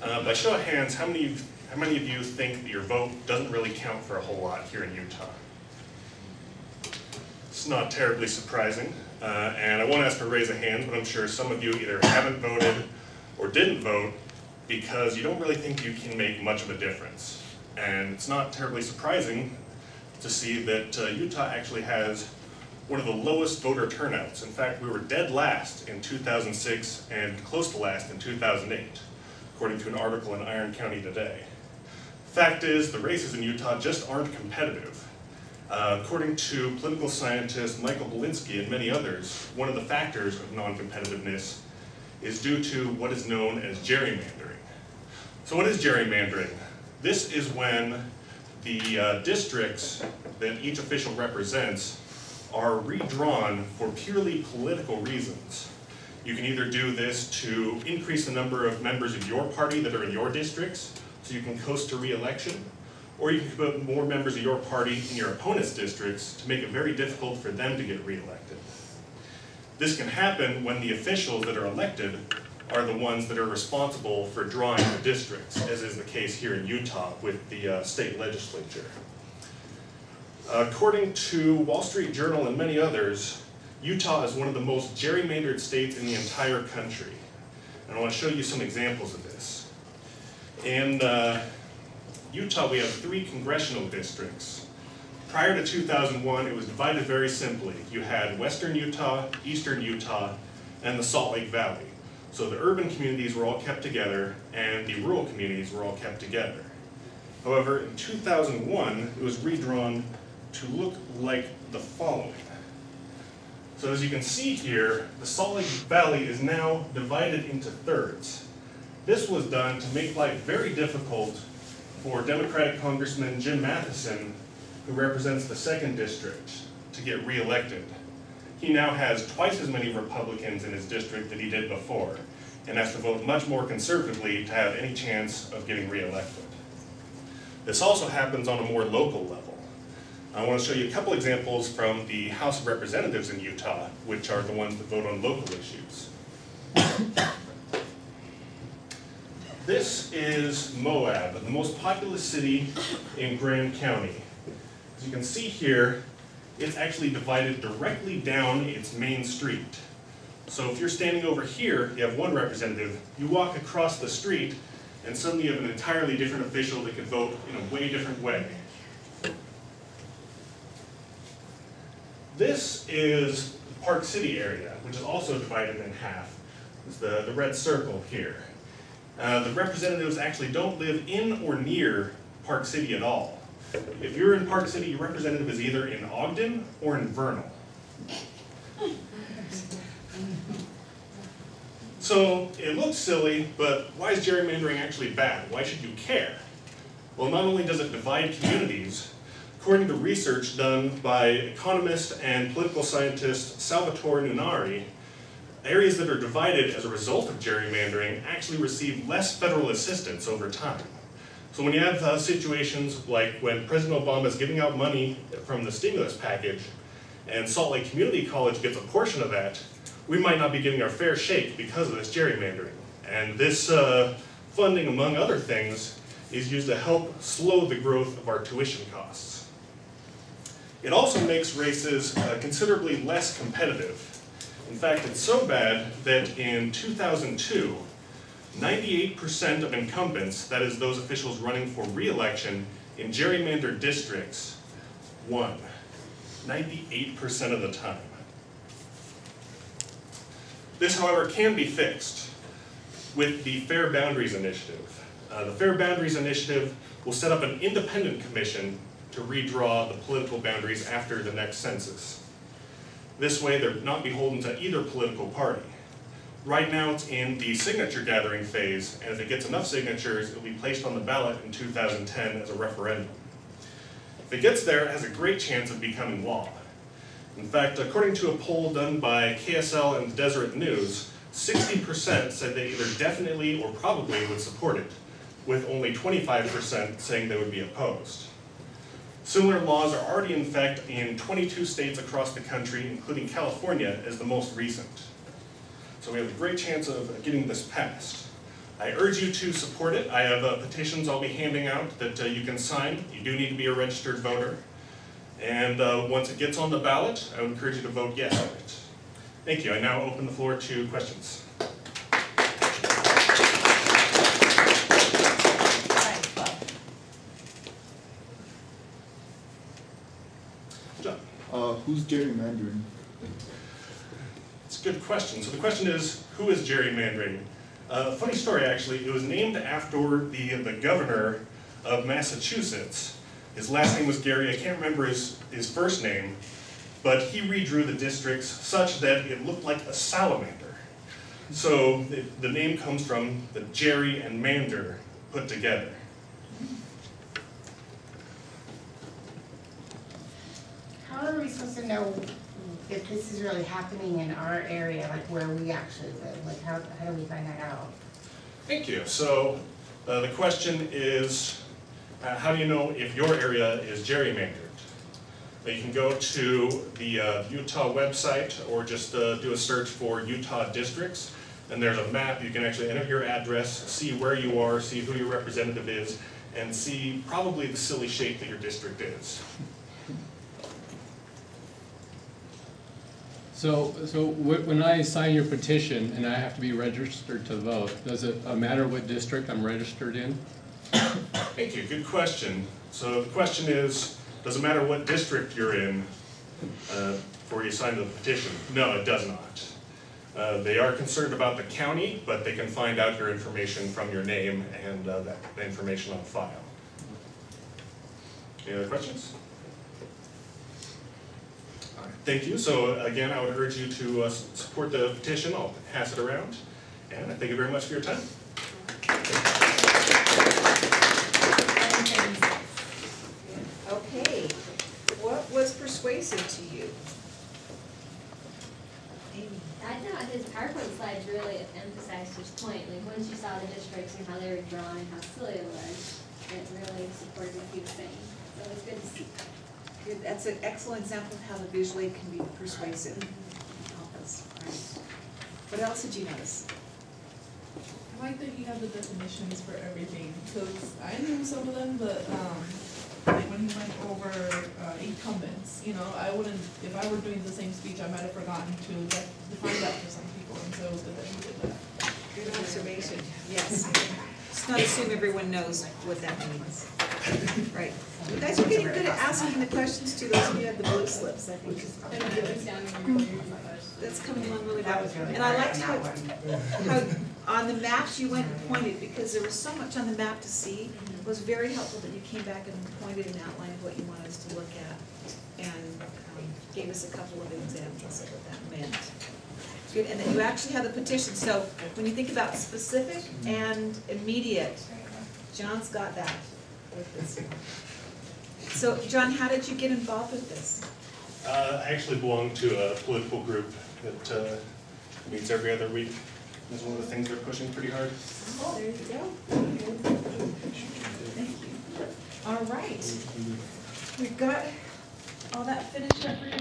By show of hands, how many of you think that your vote doesn't really count for a whole lot here in Utah? It's not terribly surprising, and I won't ask for a raise of hands, but I'm sure some of you either haven't voted or didn't vote because you don't really think you can make much of a difference. And it's not terribly surprising to see that Utah actually has one of the lowest voter turnouts. In fact, we were dead last in 2006 and close to last in 2008, according to an article in Iron County Today. Fact is, the races in Utah just aren't competitive. According to political scientist Michael Belinsky and many others, one of the factors of non-competitiveness is due to what is known as gerrymandering. So what is gerrymandering? This is when the districts that each official represents are redrawn for purely political reasons. You can either do this to increase the number of members of your party that are in your districts so you can coast to re-election, or you can put more members of your party in your opponent's districts to make it very difficult for them to get re-elected. This can happen when the officials that are elected are the ones that are responsible for drawing the districts, as is the case here in Utah with the state legislature. According to Wall Street Journal and many others, Utah is one of the most gerrymandered states in the entire country. And I want to show you some examples of this. In Utah, we have 3 congressional districts. Prior to 2001, it was divided very simply. You had Western Utah, Eastern Utah, and the Salt Lake Valley. So the urban communities were all kept together, and the rural communities were all kept together. However, in 2001, it was redrawn to look like the following. So as you can see here, the Salt Lake Valley is now divided into thirds. This was done to make life very difficult for Democratic Congressman Jim Matheson, who represents the 2nd District, to get re-elected. He now has twice as many Republicans in his district that he did before, and has to vote much more conservatively to have any chance of getting re-elected. This also happens on a more local level. I want to show you a couple examples from the House of Representatives in Utah, which are the ones that vote on local issues. This is Moab, the most populous city in Grand County. As you can see here, it's actually divided directly down its main street. So if you're standing over here, you have one representative, you walk across the street, and suddenly you have an entirely different official that could vote in a way different way. This is the Park City area, which is also divided in half. It's the red circle here. The representatives actually don't live in or near Park City at all. If you're in Park City, your representative is either in Ogden or in Vernal. So it looks silly, but why is gerrymandering actually bad? Why should you care? Well, not only does it divide communities, according to research done by economist and political scientist Salvatore Nunari, areas that are divided as a result of gerrymandering actually receive less federal assistance over time. So when you have situations like when President Obama is giving out money from the stimulus package and Salt Lake Community College gets a portion of that, we might not be getting our fair shake because of this gerrymandering. And this funding, among other things, is used to help slow the growth of our tuition costs. It also makes races considerably less competitive. In fact, it's so bad that in 2002, 98% of incumbents, that is those officials running for re-election in gerrymandered districts, won. 98% of the time. This, however, can be fixed with the Fair Boundaries Initiative. The Fair Boundaries Initiative will set up an independent commission to redraw the political boundaries after the next census. This way, they're not beholden to either political party. Right now, it's in the signature gathering phase, and if it gets enough signatures, it will be placed on the ballot in 2010 as a referendum. If it gets there, it has a great chance of becoming law. In fact, according to a poll done by KSL and the Deseret News, 60% said they either definitely or probably would support it, with only 25% saying they would be opposed. Similar laws are already in effect in 22 states across the country, including California as the most recent. So we have a great chance of getting this passed. I urge you to support it. I have petitions I'll be handing out that you can sign. You do need to be a registered voter. And once it gets on the ballot, I would encourage you to vote yes on it. Thank you. I now open the floor to questions. John. Who's gerrymandering? It's a good question. So the question is, who is gerrymandering? Funny story, actually. It was named after the governor of Massachusetts. His last name was Gary. I can't remember his first name, but he redrew the districts such that it looked like a salamander. So the name comes from the Jerry and Mander put together. How are we supposed to know if this is really happening in our area, like where we actually live? Like how do we find that out? Thank you. So the question is, how do you know if your area is gerrymandered? You can go to the Utah website or just do a search for Utah districts, and there's a map. You can actually enter your address, see where you are, see who your representative is, and see probably the silly shape that your district is. So when I sign your petition and I have to be registered to vote, does it matter what district I'm registered in? Thank you. Good question. So the question is, does it matter what district you're in before you sign the petition? No, it does not. They are concerned about the county, but they can find out your information from your name and the information on file. Any other questions? All right, thank you. So again, I would urge you to support the petition. I'll pass it around. And I thank you very much for your time. Okay, what was persuasive to you? Amy? I thought his PowerPoint slides really emphasized his point. Like once you saw the districts and how they were drawn and how silly it was, it really supported what he was saying. So it was good to see. Good. That's an excellent example of how the visually can be persuasive. Help us. Right. What else did you notice? I like that he had the definitions for everything, because I knew some of them, but like when he went over incumbents, you know, I wouldn't, if I were doing the same speech, I might have forgotten to define that for some people, and so it was good that he did that. Good observation. Yes. Let's not assume everyone knows what that means. Right. You guys are getting good at asking the questions to those of you who have the blue slips, I think. That's coming along really well. And I liked how on the maps you went and pointed, because there was so much on the map to see. It was very helpful that you came back and pointed an outline of what you wanted us to look at, and gave us a couple of examples of what that meant. Good, and that you actually have the petition. So when you think about specific and immediate, John's got that with this. So John, how did you get involved with this? I actually belong to a political group that meets every other week. That's one of the things they're pushing pretty hard. Oh, there you go. Thank you. All right. We've got all that finished up for your